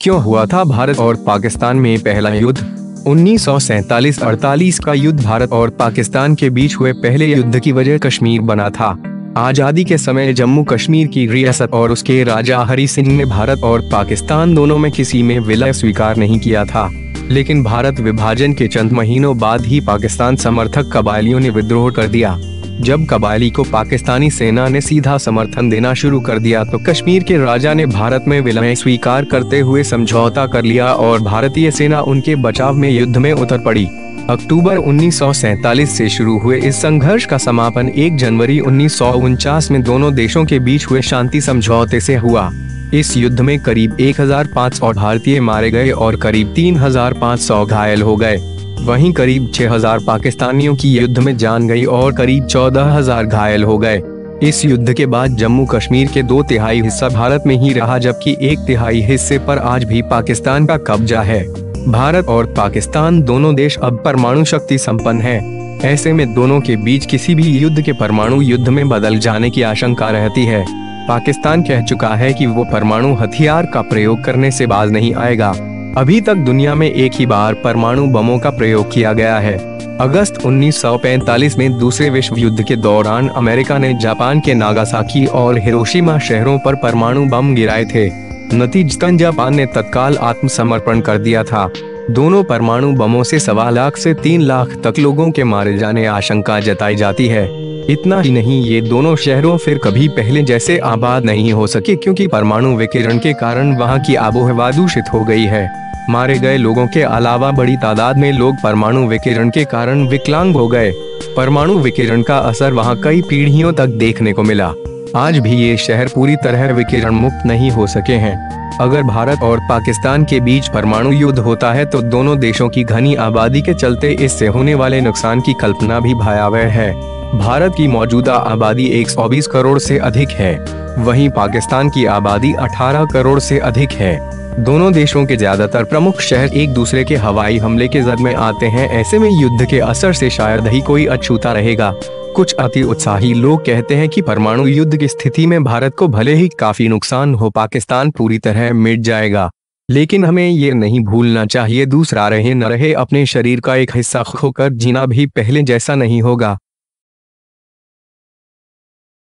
क्यों हुआ था भारत और पाकिस्तान में पहला युद्ध? 1947-48 का युद्ध भारत और पाकिस्तान के बीच हुए पहले युद्ध की वजह कश्मीर बना था। आजादी के समय जम्मू कश्मीर की रियासत और उसके राजा हरि सिंह ने भारत और पाकिस्तान दोनों में किसी में विलय स्वीकार नहीं किया था। लेकिन भारत विभाजन के चंद महीनों बाद ही पाकिस्तान समर्थक कबायलियों ने विद्रोह कर दिया। जब कबायली को पाकिस्तानी सेना ने सीधा समर्थन देना शुरू कर दिया तो कश्मीर के राजा ने भारत में विलय स्वीकार करते हुए समझौता कर लिया और भारतीय सेना उनके बचाव में युद्ध में उतर पड़ी। अक्टूबर 1947 से शुरू हुए इस संघर्ष का समापन 1 जनवरी 1949 में दोनों देशों के बीच हुए शांति समझौते से हुआ। इस युद्ध में करीब 1500 भारतीय मारे गए और करीब 3500 घायल हो गए। वहीं करीब 6000 पाकिस्तानियों की युद्ध में जान गई और करीब 14000 घायल हो गए। इस युद्ध के बाद जम्मू कश्मीर के 2/3 हिस्सा भारत में ही रहा, जबकि 1/3 हिस्से पर आज भी पाकिस्तान का कब्जा है। भारत और पाकिस्तान दोनों देश अब परमाणु शक्ति संपन्न हैं। ऐसे में दोनों के बीच किसी भी युद्ध के परमाणु युद्ध में बदल जाने की आशंका रहती है। पाकिस्तान कह चुका है कि वो परमाणु हथियार का प्रयोग करने से बाज नहीं आएगा। अभी तक दुनिया में एक ही बार परमाणु बमों का प्रयोग किया गया है। अगस्त 1945 में दूसरे विश्व युद्ध के दौरान अमेरिका ने जापान के नागासाकी और हिरोशिमा शहरों पर परमाणु बम गिराए थे। नतीजतन जापान ने तत्काल आत्मसमर्पण कर दिया था। दोनों परमाणु बमों से 1.25 लाख से 3 लाख तक लोगों के मारे जाने आशंका जताई जाती है। इतना ही नहीं, ये दोनों शहरों फिर कभी पहले जैसे आबाद नहीं हो सके, क्योंकि परमाणु विकिरण के कारण वहां की आबोहवा दूषित हो गई है। मारे गए लोगों के अलावा बड़ी तादाद में लोग परमाणु विकिरण के कारण विकलांग हो गए। परमाणु विकिरण का असर वहां कई पीढ़ियों तक देखने को मिला। आज भी ये शहर पूरी तरह विकिरण मुक्त नहीं हो सके हैं। अगर भारत और पाकिस्तान के बीच परमाणु युद्ध होता है तो दोनों देशों की घनी आबादी के चलते इससे होने वाले नुकसान की कल्पना भी भयावह है। भारत की मौजूदा आबादी 120 करोड़ से अधिक है, वहीं पाकिस्तान की आबादी 18 करोड़ से अधिक है। दोनों देशों के ज्यादातर प्रमुख शहर एक दूसरे के हवाई हमले के जद में आते हैं। ऐसे में युद्ध के असर से शायद ही कोई अछूता रहेगा। कुछ अति उत्साही लोग कहते हैं कि परमाणु युद्ध की स्थिति में भारत को भले ही काफी नुकसान हो, पाकिस्तान पूरी तरह मिट जाएगा। लेकिन हमें ये नहीं भूलना चाहिए, दूसरा रहे न रहे, अपने शरीर का एक हिस्सा खोकर जीना भी पहले जैसा नहीं होगा।